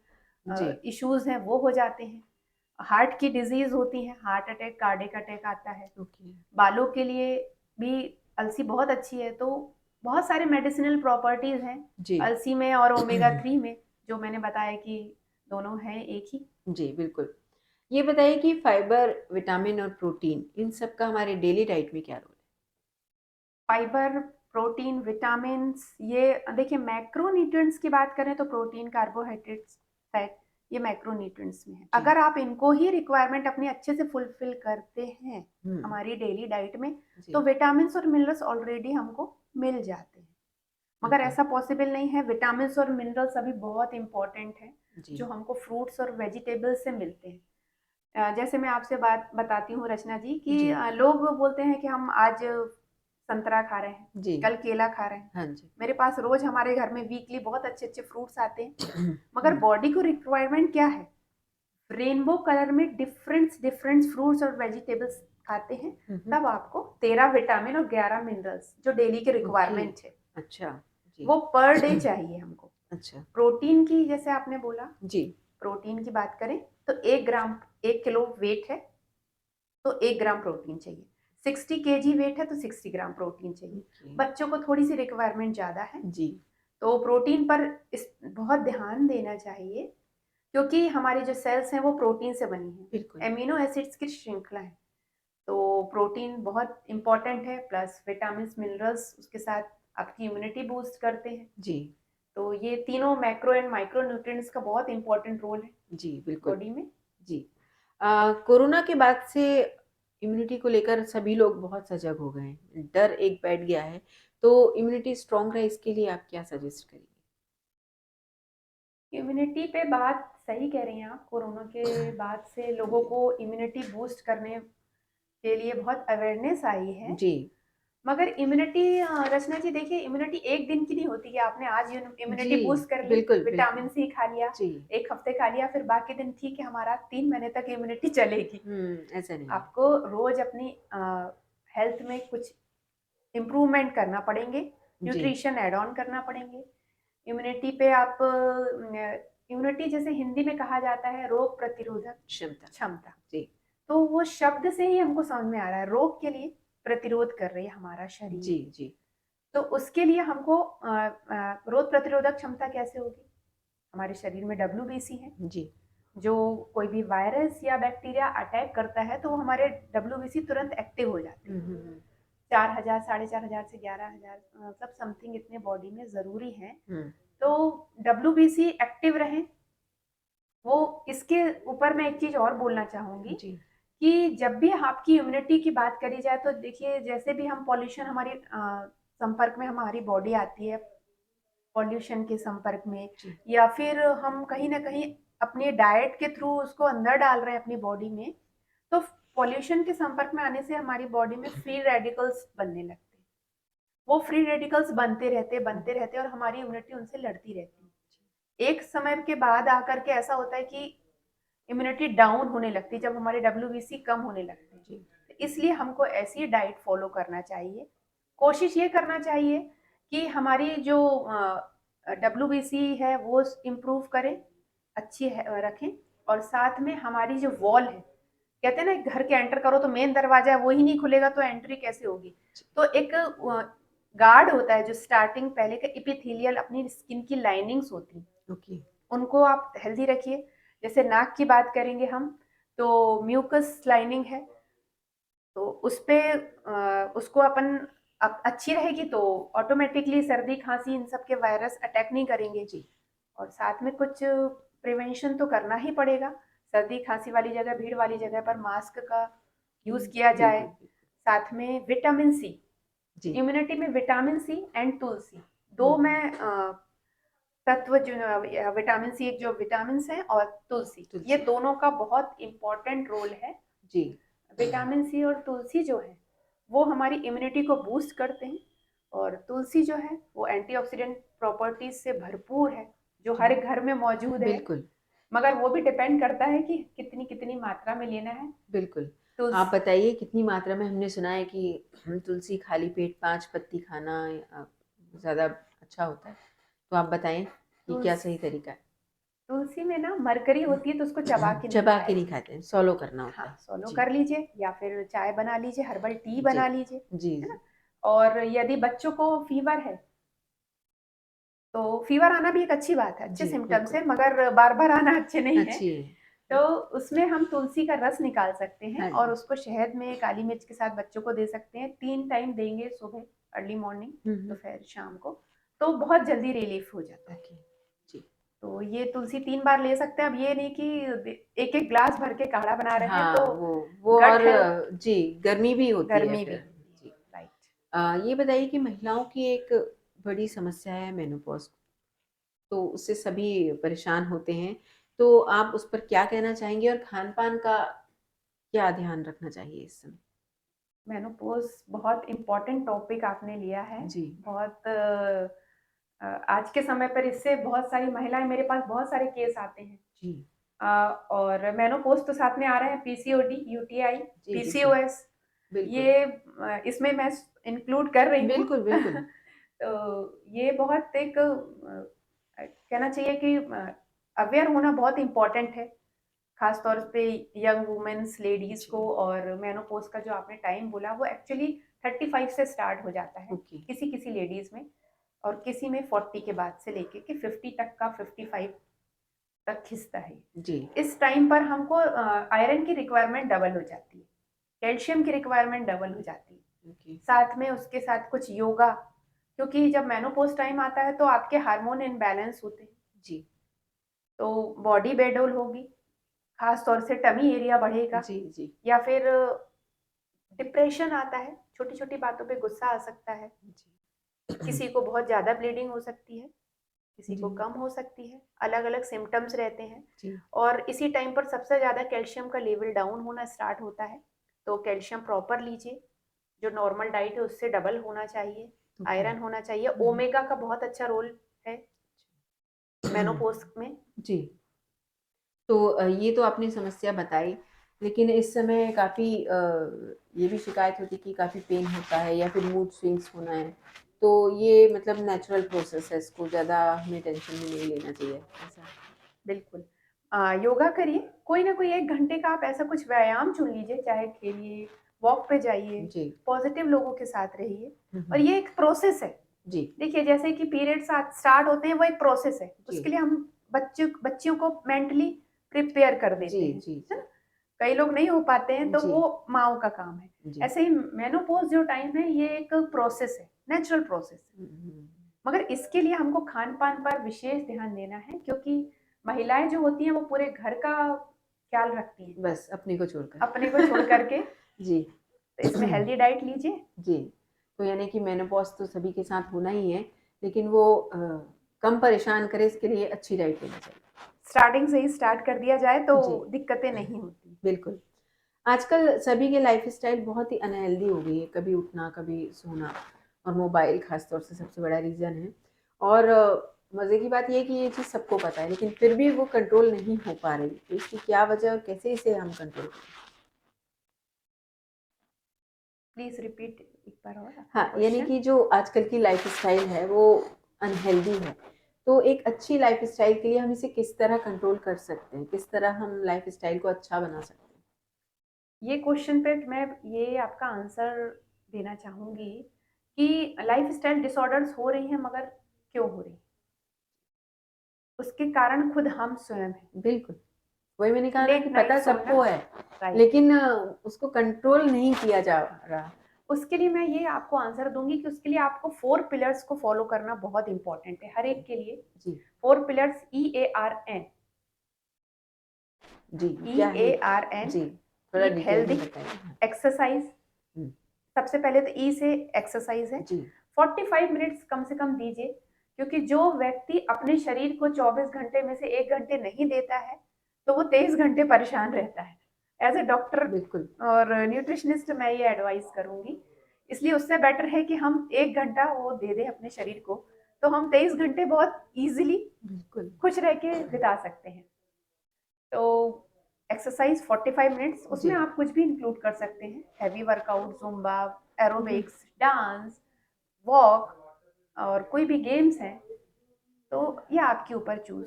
जी, इश्यूज हैं वो हो जाते हैं, हार्ट की डिजीज होती है, हार्ट अटैक, कार्डियक अटैक आता है। ओके, बालों के लिए भी अलसी बहुत अच्छी है। तो बहुत सारे मेडिसिनल प्रॉपर्टीज हैं जी। अलसी में और ओमेगा 3 में, जो मैंने बताया कि दोनों हैं एक ही। जी, बिल्कुल। ये बताइए कि फाइबर, विटामिन और प्रोटीन, इन सब का हमारे डेली डाइट में क्या रोल फाइबर, प्रोटीन, विटामिन, ये देखिए मैक्रोन्यूट्रिएंट्स की बात करें तो प्रोटीन, कार्बोहाइड्रेट्स, फैट, ये मैक्रोन्यूट्रिएंट्स में है। है? जी, अगर आप इनको ही रिक्वायरमेंट अपनी अच्छे से फुलफिल करते हैं हुँ, हमारी डेली डाइट में, तो जी, विटामिन और मिनरल्स ऑलरेडी हमको मिल जाते हैं। मगर ओके, ऐसा पॉसिबल नहीं है। विटामिन और मिनरल्स अभी बहुत इंपॉर्टेंट हैं, जी, जो हमको फ्रूट्स और वेजिटेबल्स से मिलते हैं। जैसे मैं आपसे बात बताती हूँ रचना जी, कि जी, लोग बोलते हैं कि हम आज संतरा खा रहे हैं, जी, कल केला खा रहे हैं। हाँ जी। मेरे पास रोज हमारे घर में वीकली बहुत अच्छे अच्छे फ्रूट्स आते हैं, मगर हुँ, बॉडी को रिक्वायरमेंट क्या है? रेनबो कलर में डिफरेंट डिफरेंट फ्रूट्स और वेजिटेबल्स खाते हैं, हुँ, हुँ, तब आपको 13 विटामिन और 11 मिनरल्स जो डेली की ओके, रिक्वायरमेंट है, अच्छा, जी, वो पर डे चाहिए हमको। अच्छा, प्रोटीन की जैसे आपने बोला, जी, प्रोटीन की बात करें तो 1 ग्राम, 1 किलो वेट है तो 1 ग्राम प्रोटीन चाहिए। 60 kg वेट है तो 60 ग्राम प्रोटीन चाहिए। ओके, बच्चों को थोड़ी सी रिक्वायरमेंट ज़्यादा है, जी, तो प्रोटीन पर इस बहुत ध्यान देना चाहिए, क्योंकि हमारी जो सेल्स हैं वो प्रोटीन से बनी बिल्कुल, हैं, एमिनो एसिड्स की श्रृंखला है। तो प्रोटीन बहुत इंपॉर्टेंट है, प्लस विटामिन मिनरल्स उसके साथ आपकी इम्यूनिटी बूस्ट करते हैं। जी, तो ये तीनों मैक्रो एंड माइक्रो न्यूट्रिएंट्स का बहुत इंपॉर्टेंट रोल है जी, बिल्कुल, बॉडी में। जी। कोरोना के बाद से इम्यूनिटी को लेकर सभी लोग बहुत सजग हो गए हैं, डर एक बैठ गया है, तो इम्यूनिटी स्ट्रॉन्ग रहे इसके लिए आप क्या सजेस्ट करेंगे? इम्यूनिटी पे बात सही कह रही हैं आप। कोरोना के बाद से लोगों जी, को इम्यूनिटी बूस्ट करने के लिए बहुत अवेयरनेस आई है। जी, मगर इम्यूनिटी, रचना जी देखिए, इम्यूनिटी एक दिन की नहीं होती है। आपने आज जी, इम्यूनिटी बूस्ट कर ली, बिल्कुल, बिल्कुल, विटामिन सी खा लिया, जी, 1 हफ्ते खा लिया, फिर बाकी दिन ठीक है, हमारा 3 महीने तक इम्यूनिटी चलेगी। ऐसा नहीं है। आपको रोज अपनी हेल्थ में कुछ इम्प्रूवमेंट करना पड़ेंगे, जी, न्यूट्रिशन ऐड ऑन करना पड़ेंगे। इम्यूनिटी पे आप इम्यूनिटी जैसे हिंदी में कहा जाता है रोग प्रतिरोधक क्षमता, क्षमता। जी, तो वो शब्द से ही हमको समझ में आ रहा है, रोग के लिए प्रतिरोध कर रही है हमारा शरीर। जी, जी, तो उसके लिए हमको रोग प्रतिरोधक क्षमता कैसे होगी? हमारे शरीर में WBC है, जी, जो कोई भी वायरस या बैक्टीरिया अटैक करता है तो हमारे WBC तुरंत एक्टिव हो जाते हैं। हुँ, हुँ, हुँ, 4,000, 4,500 से 11,000, मतलब समथिंग इतने बॉडी में जरूरी है। हुँ, तो WBC एक्टिव रहे, वो इसके ऊपर मैं एक चीज और बोलना चाहूंगी, जी, कि जब भी आपकी इम्यूनिटी की बात करी जाए तो देखिए, जैसे भी हम पॉल्यूशन हमारी संपर्क में हमारी बॉडी आती है, पॉल्यूशन के संपर्क में, जी या फिर हम कहीं ना कहीं अपने डाइट के थ्रू उसको अंदर डाल रहे हैं अपनी बॉडी में, तो पॉल्यूशन के संपर्क में आने से हमारी बॉडी में फ्री रेडिकल्स बनने लगते हैं। वो फ्री रेडिकल्स बनते रहते और हमारी इम्यूनिटी उनसे लड़ती रहती है। एक समय के बाद आकर के ऐसा होता है कि इम्यूनिटी डाउन होने लगती है, जब हमारे डब्ल्यूबीसी कम होने लगते हैं। जी तो इसलिए हमको ऐसी डाइट फॉलो करना चाहिए। कोशिश ये करना चाहिए कि हमारी जो डब्ल्यूबीसी है वो इम्प्रूव करें, अच्छी है, रखें। और साथ में हमारी जो वॉल है, कहते हैं ना घर के एंटर करो तो मेन दरवाजा है वो ही नहीं खुलेगा तो एंट्री कैसे होगी। तो एक गार्ड होता है जो स्टार्टिंग पहले का इपिथेलियल अपनी स्किन की लाइनिंग्स होती हैं, ओके उनको आप हेल्दी रखिए। जैसे नाक की बात करेंगे हम, तो म्यूकस लाइनिंग है, तो उस पे उसको अपन अच्छी रहेगी तो ऑटोमेटिकली सर्दी खांसी इन सब के वायरस अटैक नहीं करेंगे। जी और साथ में कुछ प्रिवेंशन तो करना ही पड़ेगा। सर्दी खांसी वाली जगह, भीड़ वाली जगह पर मास्क का यूज किया जाए। बिल्कुल साथ में विटामिन सी, जी इम्यूनिटी में विटामिन सी एंड तुलसी, दो हम्म, में तत्व जो विटामिन सी, एक जो विटामिन है, और तुलसी, ये तुलसी दोनों का बहुत इंपॉर्टेंट रोल है। जी विटामिन सी और तुलसी जो है वो हमारी इम्यूनिटी को बूस्ट करते हैं, और तुलसी जो है वो एंटीऑक्सीडेंट प्रॉपर्टीज से भरपूर है, जो जी हर घर में मौजूद है। बिल्कुल मगर वो भी डिपेंड करता है कि कितनी कितनी मात्रा में लेना है। बिल्कुल आप तुलसी, बताइए कितनी मात्रा में। हमने सुना है कि तुलसी खाली पेट 5 पत्ती खाना ज़्यादा अच्छा होता है, तो आप बताएं कि क्या तुलसी सही तरीका है। तुलसी में ना मरकरी होती है तो उसको चबा के नहीं चबा के खाया नहीं जाता। खाते हैं, सॉलो करना हाँ, होता है। सोलो जी कर लीजिए या फिर चाय बना लीजिए, हर्बल टी जी बना लीजिए, जी है जी ना। और यदि बच्चों को फीवर है तो फीवर आना भी एक अच्छी बात है, अच्छे जी सिम्टम्स बिल्कुल है, मगर बार बार आना अच्छे नहीं है। अच्छी है। तो उसमें हम तुलसी का रस निकाल सकते हैं हाँ और जी उसको शहद में काली मिर्च के साथ बच्चों को दे सकते हैं। 3 टाइम देंगे, सुबह, अर्ली मॉर्निंग, हम्म, दोपहर, शाम को, तो बहुत जल्दी रिलीफ हो जाता है। ओके जी तो ये तुलसी 3 बार ले सकते हैं। अब ये नहीं कि एक एक ग्लास भर के काढ़ा बना रहे हैं हाँ तो वो और गट हेल्थ, जी गर्मी भी होती है गर्मी भी फिर। होती है, जी राइट। ये बताइए कि महिलाओं की एक बड़ी समस्या है मेनोपॉज, तो उससे सभी परेशान होते हैं, तो आप उस पर क्या कहना चाहेंगे और खान पान का क्या ध्यान रखना चाहिए इस समय। मेनोपॉज बहुत इम्पोर्टेंट टॉपिक आपने लिया है। जी बहुत आज के समय पर इससे बहुत सारी महिलाएं, मेरे पास बहुत सारे केस आते हैं। जी और मेनोपॉज तो साथ में आ रहे हैं, पीसीओडी, यूटीआई, जी बिल्कुल पीसीओएस, बिल्कुल ये इसमें मैं इंक्लूड कर रही हूँ। बिल्कुल बिल्कुल तो ये बहुत एक कहना चाहिए कि अवेयर होना बहुत इम्पोर्टेंट है, खास तौर पे यंग वुमेन्स, लेडीज जी को। और मेनोपॉज का जो आपने टाइम बोला वो एक्चुअली 35 से स्टार्ट हो जाता है ओके किसी किसी लेडीज में, और किसी में 40 के बाद से लेके कि 50 तक का, 55 तक खिंचता है। जी इस टाइम पर हमको आयरन की रिक्वायरमेंट डबल हो जाती है, कैल्शियम की रिक्वायरमेंट डबल हो जाती है। ओके साथ में उसके साथ कुछ योगा, क्योंकि जब मेनोपॉज टाइम आता है तो आपके हार्मोन इनबैलेंस होते हैं, जी तो बॉडी बेडोल होगी, खास तौर से टमी एरिया बढ़ेगा, जी जी या फिर डिप्रेशन आता है, छोटी छोटी बातों पे गुस्सा आ सकता है, जी किसी को बहुत ज़्यादा ब्लीडिंग हो सकती है, किसी जी को कम हो सकती है, अलग अलग सिम्टम्स रहते हैं। जी और इसी टाइम पर सबसे ज़्यादा कैल्शियम का लेवल डाउन होना स्टार्ट होता है, तो कैल्शियम प्रॉपर लीजिए, जो नॉर्मल डाइट है उससे डबल होना चाहिए। ओके आयरन होना चाहिए, ओमेगा का बहुत अच्छा रोल है मेनोपॉज में। जी तो ये तो आपने समस्या बताई, लेकिन इस समय काफ़ी ये भी शिकायत होती है कि काफ़ी पेन होता है या फिर मूड स्विंग्स होना है, तो ये मतलब नेचुरल प्रोसेस है, इसको ज़्यादा हमें टेंशन में नहीं लेना चाहिए ऐसा। बिल्कुल। योगा करिए, कोई ना कोई 1 घंटे का आप ऐसा कुछ व्यायाम चुन लीजिए, चाहे खेलिए, वॉक पे जाइए, जी पॉजिटिव लोगों के साथ रहिए। और हम्म, ये एक प्रोसेस है। जी देखिए, जैसे कि पीरियड्स स्टार्ट होते हैं, वो एक प्रोसेस है, जी उसके लिए हम बच्चियों को मेंटली प्रिपेयर कर जी देते हैं, जी है जी ना। कई लोग नहीं हो पाते हैं तो जी वो माओ का काम है। जी ऐसे ही मेनोपॉज जो टाइम है ये एक प्रोसेस है, नेचुरल प्रोसेस है। हम्म, मगर इसके लिए हमको खान पान पर विशेष ध्यान देना है, क्योंकि महिलाएं जो होती हैं वो पूरे घर का ख्याल रखती हैं, बस अपने को छोड़कर। अपने को छोड़ करके। जी। तो इसमें हेल्दी डाइट लीजिए। जी, तो यानी कि मेनोपॉज तो सभी के साथ होना ही है, लेकिन वो कम परेशान करे इसके लिए अच्छी डाइट लेना चाहिए। स्टार्टिंग से ही स्टार्ट कर दिया जाए तो जी। दिक्कतें नहीं होती। बिल्कुल। आजकल सभी के लाइफ़स्टाइल बहुत ही अनहेल्दी हो गई है, कभी उठना, कभी सोना, और मोबाइल ख़ास तौर से सबसे बड़ा रीज़न है। और मज़े की बात ये है कि ये चीज़ सबको पता है, लेकिन फिर भी वो कंट्रोल नहीं हो पा रही। तो इसकी क्या वजह और कैसे इसे हम कंट्रोल करें? प्लीज रिपीट एक बार और हाँ, आपका यानी क्वेश्चन। कि जो आजकल की लाइफ़स्टाइल है वो अनहेल्दी है। तो एक अच्छी लाइफ़स्टाइल के लिए हम इसे किस तरह कंट्रोल कर सकते हैं? किस तरह हम लाइफ़स्टाइल को अच्छा बना सकते हैं? ये क्वेश्चन पे मैं ये आपका आंसर देना चाहूंगी कि लाइफस्टाइल डिसऑर्डर्स हो रही हैं, मगर क्यों हो रही हैं? उसके कारण खुद हम स्वयं हैं। बिल्कुल। वही मैंने कहा ना लेट कि नाइट पता सोना, सबको है, राइट। लेकिन उसको कंट्रोल नहीं किया जा रहा। उसके लिए मैं ये आपको आंसर दूंगी कि उसके लिए आपको 4 पिलर्स को फॉलो करना बहुत इंपॉर्टेंट है हर एक के लिए। जी। 4 पिलर्स EARN। जी, क्या है? EARN, जी, थोड़ा ईट डिटेल हेल्दी, में बताइए। एक्सरसाइज। हुँ, सबसे पहले तो ई से एक्सरसाइज है। जी, 45 मिनट्स कम से कम दीजिए, क्योंकि जो व्यक्ति अपने शरीर को 24 घंटे में से 1 घंटे नहीं देता है तो वो 23 घंटे परेशान रहता है। एज ए डॉक्टर बिल्कुल, और न्यूट्रिशनिस्ट मैं ये एडवाइस करूंगी। इसलिए उससे बेटर है कि हम 1 घंटा वो दे दें अपने शरीर को, तो हम 23 घंटे बहुत इजीली बिल्कुल। खुश रह के बिता सकते हैं। तो एक्सरसाइज 45 मिनट्स, जी। उसमें आप कुछ भी इंक्लूड कर सकते हैं, हैवी वर्कआउट, जुम्बा, हुँ, हुँ। एरोबिक्स, डांस, वॉक, और कोई भी गेम्स हैं। तो ये आपके ऊपर चूज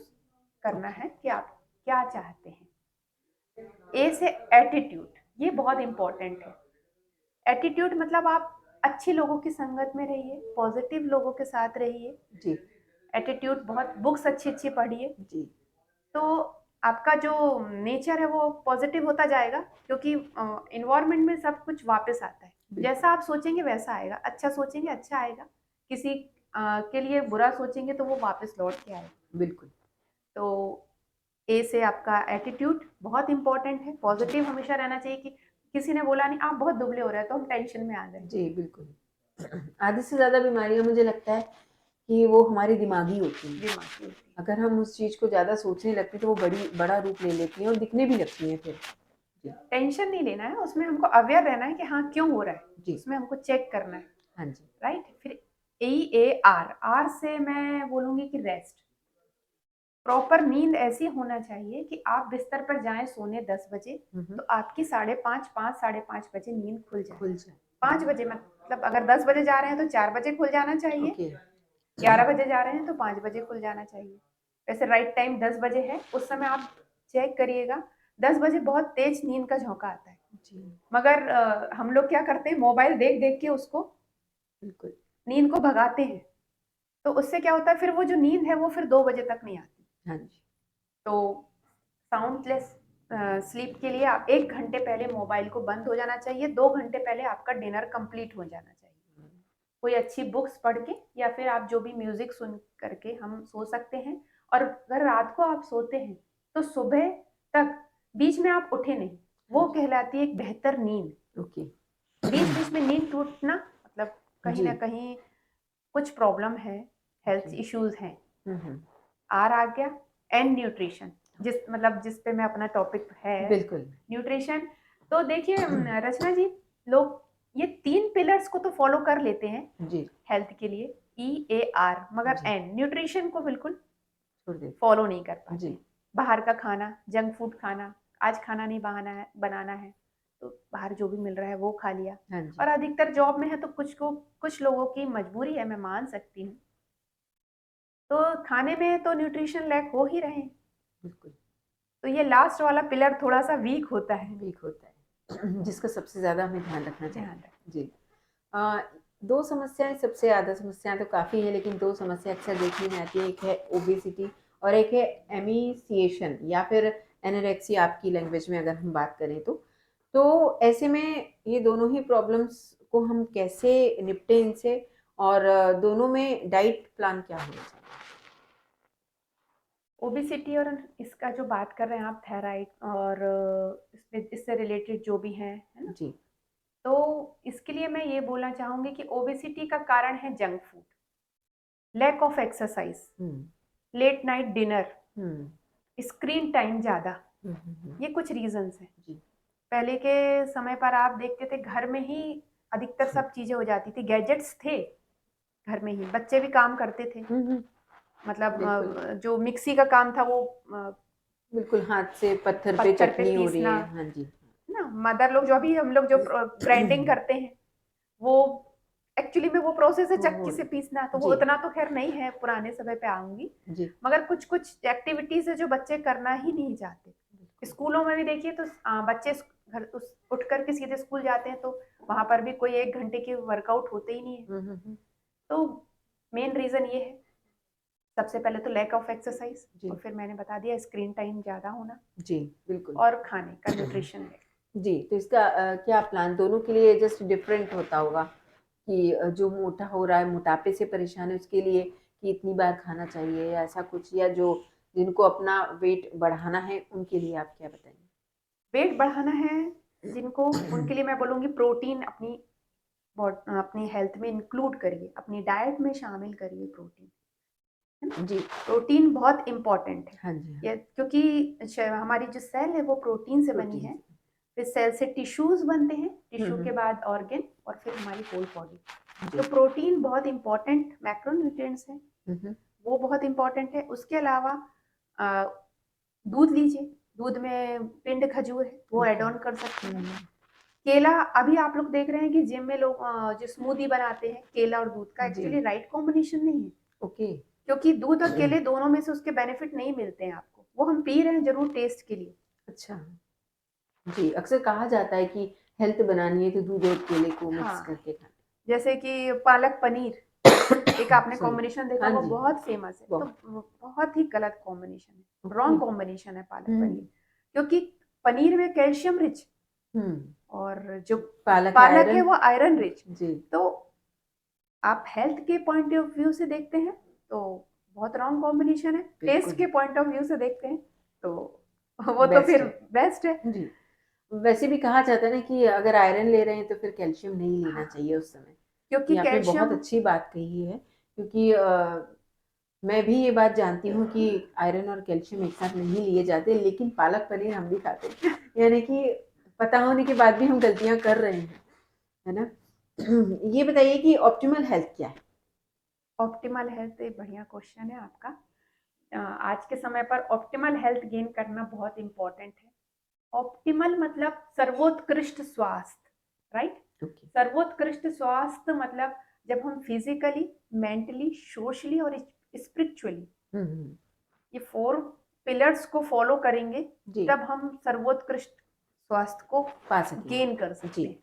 करना ओके, है कि आप क्या चाहते हैं। ए से एटीट्यूड, ये बहुत इंपॉर्टेंट है। एटीट्यूड मतलब आप अच्छे लोगों की संगत में रहिए, पॉजिटिव लोगों के साथ रहिए। जी, एटीट्यूड बहुत, बुक्स अच्छी अच्छी पढ़िए, जी, तो आपका जो नेचर है वो पॉजिटिव होता जाएगा, क्योंकि इन्वायरमेंट में सब कुछ वापस आता है। बिल्कुल, जैसा आप सोचेंगे वैसा आएगा, अच्छा सोचेंगे अच्छा आएगा, किसी के लिए बुरा सोचेंगे तो वो वापस लौट के आएगा। बिल्कुल। तो ए से आपका एटीट्यूड बहुत इंपॉर्टेंट है, जी, पॉजिटिव हमेशा रहना चाहिए। कि किसी ने बोला नहीं आप बहुत दुबले हो रहे हैं तो हम टेंशन में आ गए। जी, बिल्कुल। आधी से ज़्यादा बीमारियाँ मुझे लगता है कि वो हमारी दिमागी होती हैं। दिमागी होती है। अगर हम उस चीज़ को ज़्यादा सोचने लगते हैं तो वो बड़ा रूप ले लेती हैं और दिखने भी लगती हैं फिर। जी, टेंशन नहीं लेना है, उसमें हमको अवेयर रहना है कि हाँ क्यों हो रहा है, जी, उसमें हमको चेक करना है। हाँ जी। राइट। फिर EAR, आर से मैं बोलूंगी कि रेस्ट। प्रॉपर नींद ऐसी होना चाहिए कि आप बिस्तर पर जाएं सोने 10 बजे, हुँ, हुँ। तो आपकी 5:30, 5, 5:30 बजे नींद खुल जाए। खुल जाए। 5 बजे, मतलब अगर 10 बजे जा रहे हैं तो 4 बजे खुल जाना चाहिए। ओके। 11 बजे जा रहे हैं तो 5 बजे खुल जाना चाहिए। वैसे राइट टाइम 10 बजे है, उस समय आप चेक करिएगा। 10 बजे बहुत तेज नींद का झोंका आता है, जी, मगर हम लोग क्या करते हैं, मोबाइल देख देख के उसको बिल्कुल। नींद को भगाते हैं। तो उससे क्या होता है, फिर वो जो नींद है वो फिर 2 बजे तक नहीं आती। हाँ जी। तो साउंडलेस स्लीप के लिए आप 1 घंटे पहले मोबाइल को बंद हो जाना चाहिए, 2 घंटे पहले आपका डिनर कंप्लीट हो जाना चाहिए। कोई अच्छी बुक्स पढ़ के या फिर आप जो भी म्यूजिक सुन करके हम सो सकते हैं। और अगर रात को आप सोते हैं तो सुबह तक बीच में आप उठे नहीं, हाँ वो जी, कहलाती है एक बेहतर नींद। ओके। बीच बीच में नींद टूटना मतलब कहीं जी, ना कहीं कुछ प्रॉब्लम है, हेल्थ ओके। इश्यूज हैं। हुँ, हुँ। आर आ गया, एंड न्यूट्रिशन, जिस मतलब जिस पे मैं अपना टॉपिक है, बिल्कुल। न्यूट्रिशन। तो देखिए रचना जी, लोग ये 3 पिलर्स को तो फॉलो कर लेते हैं जी, हेल्थ के लिए, EAR, मगर जी, एन न्यूट्रिशन को बिल्कुल छोड़ देते फॉलो नहीं कर हैं। पाते जी, हैं। बाहर का खाना, जंक फूड खाना, आज खाना नहीं बनाना है तो बाहर जो भी मिल रहा है वो खा लिया। हाँ जी, और अधिकतर जॉब में है तो कुछ लोगों की मजबूरी है, मैं मान सकती हूँ, तो खाने में तो न्यूट्रिशन लैक हो ही रहे हैं। बिल्कुल। तो ये लास्ट वाला पिलर थोड़ा सा वीक होता है। वीक होता है, जिसका सबसे ज़्यादा हमें ध्यान रखना ध्यान चाहिए। रखें। जी। अ, 2 समस्याएँ, सबसे ज़्यादा समस्याएँ तो काफ़ी हैं, लेकिन 2 समस्या अक्सर देखने में आती है, एक है ओबेसिटी और एक है एमीसिएशन या फिर एनोरेक्सिया आपकी लैंग्वेज में अगर हम बात करें तो। तो ऐसे में ये दोनों ही प्रॉब्लम्स को हम कैसे निपटें इनसे, और दोनों में डाइट प्लान क्या होना चाहिए? ओबेसिटी और इसका जो बात कर रहे हैं आप, थायराइड और इससे रिलेटेड जो भी हैं, है ना? जी। तो इसके लिए मैं ये बोलना चाहूंगी कि ओबेसिटी का कारण है junk food, lack of exercise, hmm. Late night dinner, hmm. Screen time ज्यादा। ये कुछ रीजंस हैं। जी। पहले के समय पर आप देखते थे घर में ही अधिकतर सब चीजें हो जाती थी, गैजेट्स थे घर में ही, बच्चे भी काम करते थे। मतलब बिल्कुल। जो मिक्सी का काम था वो बिल्कुल, हाथ से पत्थर पे पत्थर पे चटनी हो रही पीसना, है। हाँ जी। है ना? मदर लोग जो अभी हम लोग जो ग्राइंडिंग करते हैं, वो एक्चुअली में वो प्रोसेस है वो चक्की से पीसना, तो वो जी। उतना तो खैर नहीं है, पुराने समय पे आऊंगी। जी। मगर कुछ कुछ एक्टिविटीज है जो बच्चे करना ही नहीं चाहते। स्कूलों में भी देखिए तो बच्चे घर उठ करके सीधे स्कूल जाते हैं, तो वहां पर भी कोई 1 घंटे की वर्कआउट होते ही नहीं है। तो मेन रीजन ये है, सबसे पहले तो लैक ऑफ एक्सरसाइज, जी। और फिर मैंने बता दिया स्क्रीन टाइम ज्यादा होना, जी बिल्कुल। और खाने का न्यूट्रिशन है। जी, तो इसका क्या प्लान दोनों के लिए जस्ट डिफरेंट होता होगा कि जो मोटा हो रहा है, मोटापे से परेशान है, उसके लिए कि इतनी बार खाना चाहिए या ऐसा कुछ, या जो जिनको अपना वेट बढ़ाना है उनके लिए आप क्या बताएंगे? वेट बढ़ाना है जिनको, उनके लिए मैं बोलूँगी प्रोटीन अपनी हेल्थ में इंक्लूड करिए, अपनी डाइट में शामिल करिए प्रोटीन, है ना? जी। प्रोटीन बहुत इम्पोर्टेंट है। हाँ जी। हाँ। क्योंकि हमारी जो सेल है वो प्रोटीन से बनी प्रोटीन है। से। फिर सेल से टिश्यूज बनते हैं, टिश्यू हम्म। के बाद ऑर्गन, और फिर हमारी होल बॉडी। जी। तो प्रोटीन बहुत इंपॉर्टेंट मैक्रोन्यूट्रिएंट्स है, वो बहुत इंपॉर्टेंट है। उसके अलावा अ, दूध लीजिए, दूध में पिंड खजूर है, वो ऐड ऑन कर सकते हैं। केला, अभी आप लोग देख रहे हैं कि जिम में लोग जो स्मूदी बनाते हैं केला और दूध का, जी। एक्चुअली राइट कॉम्बिनेशन नहीं है। ओके। क्योंकि दूध और केले दोनों में से उसके बेनिफिट नहीं मिलते हैं आपको, वो हम पी रहे हैं जरूर टेस्ट के लिए। अच्छा। जी, अक्सर कहा जाता है कि हेल्थ बनानी है तो दूध और केले को मिक्स हाँ, करके खाना। जैसे कि पालक पनीर, एक आपने सॉरी। कॉम्बिनेशन देखा हाँ होगा, जी। बहुत फेमस है। तो बहुत। बहुत ही गलत कॉम्बिनेशन है, ओके। रॉन्ग कॉम्बिनेशन है पालक पनीर। हम्म। क्योंकि पनीर में कैल्शियम रिच, हम्म। और जो पालक है पालक है आयरन। वो आयरन रिच। जी। तो आप हेल्थ के पॉइंट ऑफ व्यू से देखते हैं तो बहुत रॉन्ग कॉम्बिनेशन है, टेस्ट बिल्कुल। के पॉइंट ऑफ व्यू से देखते हैं तो वो तो बेस्ट फिर है। बेस्ट है। जी। वैसे भी कहा जाता है ना कि अगर आयरन ले रहे हैं तो फिर कैल्शियम नहीं लेना हाँ, चाहिए उस समय। क्योंकि ये आपने बहुत कैल्शियम, अच्छी बात कही है, क्योंकि मैं भी ये बात जानती हूँ कि आयरन और कैल्शियम एक साथ नहीं लिए जाते, लेकिन पालक पनीर हम भी खाते हैं, यानी कि पता होने के बाद भी हम गलतियां कर रहे हैं, है ना? ये बताइए कि ऑप्टिमल हेल्थ क्या है? ऑप्टिमल हेल्थ एक बढ़िया क्वेश्चन है आपका। आज के समय पर ऑप्टिमल हेल्थ गेन करना बहुत इंपॉर्टेंट है। ऑप्टिमल मतलब सर्वोत्कृष्ट स्वास्थ्य, राइट? ओके। सर्वोत्कृष्ट स्वास्थ्य मतलब जब हम फिजिकली, मेंटली, सोशली और स्पिरिचुअली, हम्म। ये 4 पिलर्स को फॉलो करेंगे, जी। तब हम सर्वोत्कृष्ट स्वास्थ्य को पा सकेंगे। गेन कर जी। सकते हैं।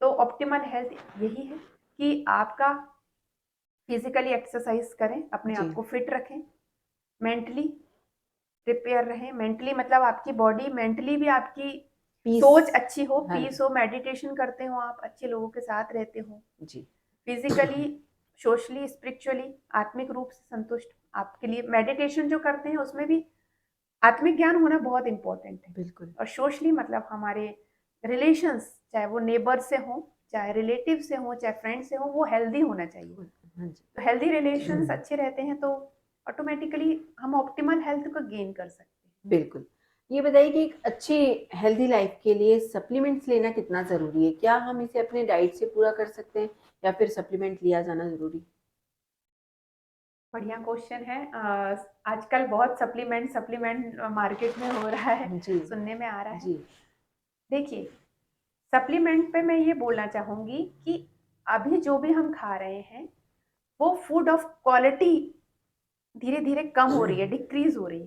तो ऑप्टिमल हेल्थ यही है कि आपका फिजिकली एक्सरसाइज करें, अपने जी। आप को फिट रखें, मेंटली प्रिपेयर रहें। मेंटली मतलब आपकी बॉडी, मेंटली भी आपकी पीस। सोच अच्छी हो, हाँ पीस जी। हो, मेडिटेशन करते हो आप, अच्छे लोगों के साथ रहते हो, जी। फिजिकली, सोशली, स्पिरिचुअली आत्मिक रूप से संतुष्ट। आपके लिए मेडिटेशन जो करते हैं उसमें भी आत्मिक ज्ञान होना बहुत इंपॉर्टेंट है। बिल्कुल। और सोशली मतलब हमारे रिलेशंस, चाहे वो नेबर से हो, चाहे रिलेटिव से हो, चाहे फ्रेंड से हो, वो हेल्दी होना चाहिए। हाँ जी। तो हेल्दी रिलेशंस अच्छे रहते हैं तो ऑटोमेटिकली हम ऑप्टिमल हेल्थ को गेन कर सकते हैं। बिल्कुल। ये बताइए कि एक अच्छी हेल्दी लाइफ के लिए सप्लीमेंट्स लेना कितना ज़रूरी है? क्या हम इसे अपने डाइट से पूरा कर सकते हैं या फिर सप्लीमेंट लिया जाना ज़रूरी है? बढ़िया क्वेश्चन है। आजकल बहुत सप्लीमेंट सप्लीमेंट मार्केट में हो रहा है, जी। सुनने में आ रहा है। जी। देखिए, सप्लीमेंट पे मैं ये बोलना चाहूंगी कि अभी जो भी हम खा रहे हैं वो फूड ऑफ क्वालिटी धीरे धीरे कम हो रही है, डिक्रीज हो रही है।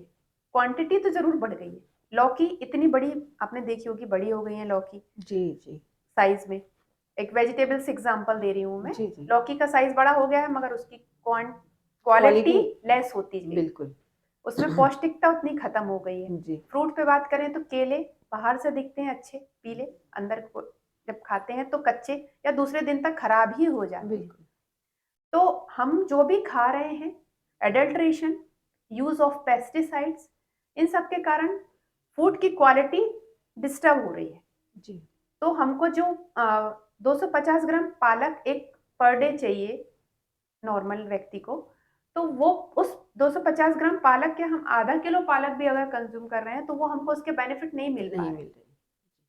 क्वांटिटी तो जरूर बढ़ गई है। लौकी इतनी बड़ी आपने देखी होगी, बड़ी हो गई है लौकी जी। जी। साइज में। एक वेजिटेबल्स एग्जांपल दे रही हूँ मैं। जी। जी। लौकी का साइज बड़ा हो गया है मगर उसकी क्वालिटी क्वालिटी। लेस होती गई, बिल्कुल। उसमें पौष्टिकता उतनी खत्म हो गई है। जी। फ्रूट पे बात करें तो केले बाहर से दिखते हैं अच्छे पीले, अंदर जब खाते हैं तो कच्चे या दूसरे दिन तक खराब ही हो जाते हैं। बिल्कुल। तो हम जो भी खा रहे हैं, एडल्ट्रेशन, यूज ऑफ पेस्टिसाइड्स, इन सब के कारण फूड की क्वालिटी डिस्टर्ब हो रही है। जी। तो हमको जो 250 ग्राम पालक एक पर डे चाहिए नॉर्मल व्यक्ति को, तो वो उस 250 ग्राम पालक के हम आधा किलो पालक भी अगर कंज्यूम कर रहे हैं तो वो हमको उसके बेनिफिट नहीं मिल पा नहीं रहे। मिल रही।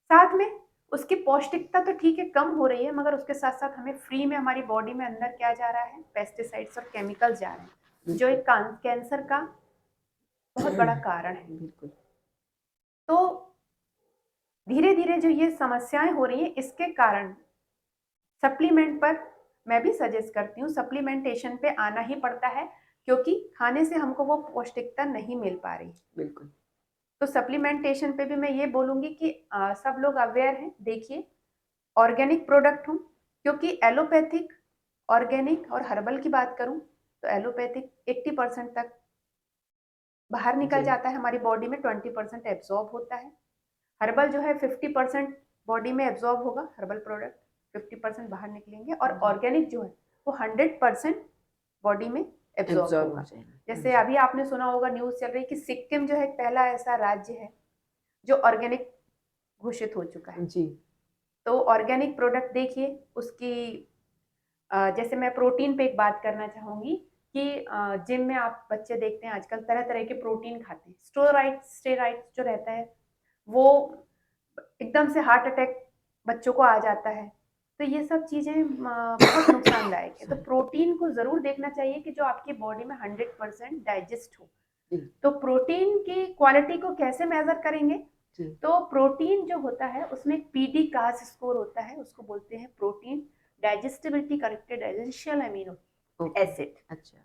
साथ में उसकी पौष्टिकता तो ठीक है कम हो रही है, मगर उसके साथ साथ हमें फ्री में हमारी बॉडी में अंदर क्या जा रहा है, पेस्टिसाइड्स और केमिकल्स जा रहे हैं, जो एक कैंसर का बहुत बड़ा कारण है। बिल्कुल। तो धीरे धीरे जो ये समस्याएं हो रही हैं, इसके कारण सप्लीमेंट पर मैं भी सजेस्ट करती हूँ, सप्लीमेंटेशन पे आना ही पड़ता है, क्योंकि खाने से हमको वो पौष्टिकता नहीं मिल पा रही। बिल्कुल। तो सप्लीमेंटेशन पे भी मैं ये बोलूंगी कि सब लोग अवेयर हैं। देखिए, ऑर्गेनिक प्रोडक्ट हूँ, क्योंकि एलोपैथिक, ऑर्गेनिक और हर्बल की बात करूं तो एलोपैथिक 80% तक बाहर निकल जी। जाता है हमारी बॉडी में, 20% एब्जॉर्ब होता है। हर्बल जो है 50% बॉडी में एब्जॉर्ब होगा, हर्बल प्रोडक्ट 50% बाहर निकलेंगे, और जी। ऑर्गेनिक जो है वो 100% बॉडी में एब्जॉर्ब एब्जॉर्ब हो होगा। जाएगा। जैसे जी। अभी आपने सुना होगा, न्यूज चल रही है कि सिक्किम जो है एक पहला ऐसा राज्य है जो ऑर्गेनिक घोषित हो चुका है। जी। तो ऑर्गेनिक प्रोडक्ट देखिए उसकी जैसे मैं प्रोटीन पे एक बात करना चाहूंगी कि जिम में आप बच्चे देखते हैं आजकल तरह तरह के प्रोटीन खाते हैं, स्टेराइड्स जो रहता है वो एकदम से हार्ट अटैक बच्चों को आ जाता है। तो ये सब चीजें बहुत नुकसानदायक है। तो प्रोटीन को जरूर देखना चाहिए कि जो आपकी बॉडी में 100% डाइजेस्ट हो। जी। तो प्रोटीन की क्वालिटी को कैसे मेजर करेंगे? जी। तो प्रोटीन जो होता है उसमें एक पीडी कास स्कोर होता है, उसको बोलते हैं protein digestibility corrected essential amino okay. Acid. अच्छा।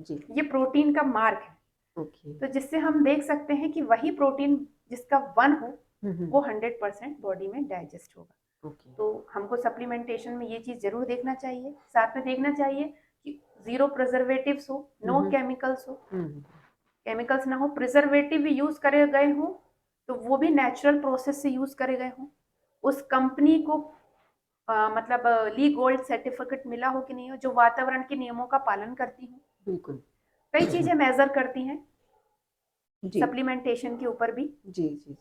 जी। ये प्रोटीन का मार्क है। ओके। तो जिससे हम देख सकते हैं कि वही प्रोटीन जिसका 1 हो हम्म। वो 100% बॉडी में डाइजेस्ट होगा। ओके। तो हमको सप्लीमेंटेशन में ये चीज जरूर देखना चाहिए। साथ में देखना चाहिए कि जीरो प्रिजर्वेटिव्स हो, नो केमिकल्स हो, केमिकल्स ना हो, प्रिजर्वेटिव भी यूज करे गए हो तो वो भी नेचुरल प्रोसेस से यूज करे गए हो, उस कंपनी को मतलब ली गोल्ड सर्टिफिकेट मिला हो कि नहीं हो, जो वातावरण के नियमों का पालन करती हो। बिल्कुल। कई चीजें मेजर करती हैं जी। सप्लीमेंटेशन के ऊपर भी, जी। जी।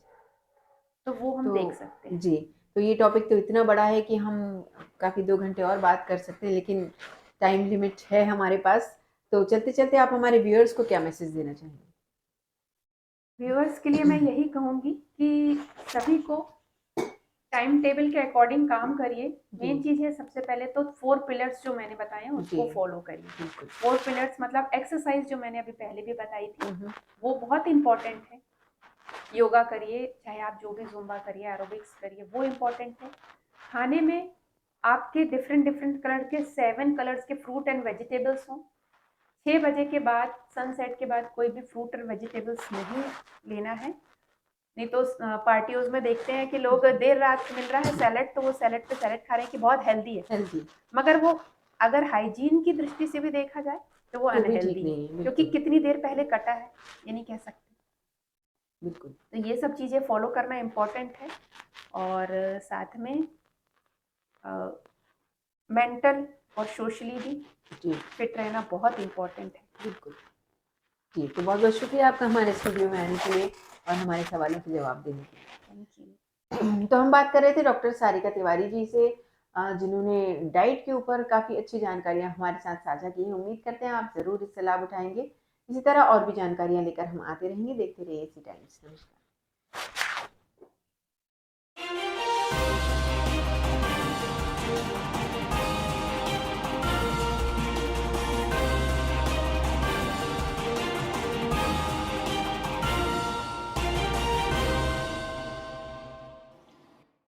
तो वो हम तो देख सकते हैं। जी, तो ये टॉपिक तो इतना बड़ा है कि हम काफ़ी 2 घंटे और बात कर सकते हैं, लेकिन टाइम लिमिट है हमारे पास। तो चलते-चलते आप हमारे व्यूअर्स को क्या मैसेज देना चाहेंगे? व्यूअर्स के लिए मैं यही कहूंगी कि सभी को टाइम टेबल के अकॉर्डिंग काम करिए। मेन चीज है सबसे पहले तो 4 पिलर्स जो मैंने बताए हैं उसको जी। फॉलो करिए। बिल्कुल। 4 पिलर्स मतलब एक्सरसाइज जो मैंने अभी पहले भी बताई थी वो बहुत इंपॉर्टेंट है। योगा करिए, चाहे आप जो भी जुम्बा करिए, एरोबिक्स करिए, वो इम्पोर्टेंट है। खाने में आपके डिफरेंट डिफरेंट कलर के 7 कलर्स के फ्रूट एंड वेजिटेबल्स हों। 6 बजे के बाद, सनसेट के बाद कोई भी फ्रूट और वेजिटेबल्स नहीं लेना है। नहीं तो पार्टियों में देखते हैं कि लोग देर रात मिल रहा है सैलेड, तो वो सैलेड पे सैलेड खा रहे हैं कि बहुत हेल्दी है, हेल्दी। मगर वो अगर हाइजीन की दृष्टि से भी देखा जाए तो वो तो भी ठीक अनहेल्दी है, नहीं है। क्योंकि बिल्कुल। कितनी देर पहले कटा है ये नहीं कह सकते। बिल्कुल। तो ये सब चीज़ें फॉलो करना इम्पोर्टेंट है। और साथ में मेंटल और सोशली भी जी। फिट रहना बहुत इम्पोर्टेंट है। बिल्कुल। जी, तो बहुत-बहुत शुक्रिया आपका हमारे स्टूडियो में आने के लिए और हमारे सवालों के जवाब देने के लिए। Thank you. तो हम बात कर रहे थे डॉक्टर सारिका तिवारी जी से, जिन्होंने डाइट के ऊपर काफ़ी अच्छी जानकारियाँ हमारे साथ साझा की हैं। उम्मीद करते हैं आप ज़रूर इससे लाभ उठाएँगे। इसी तरह और भी जानकारियाँ लेकर हम आते रहेंगे। देखते रहिए सी टाइम्स। नमस्कार।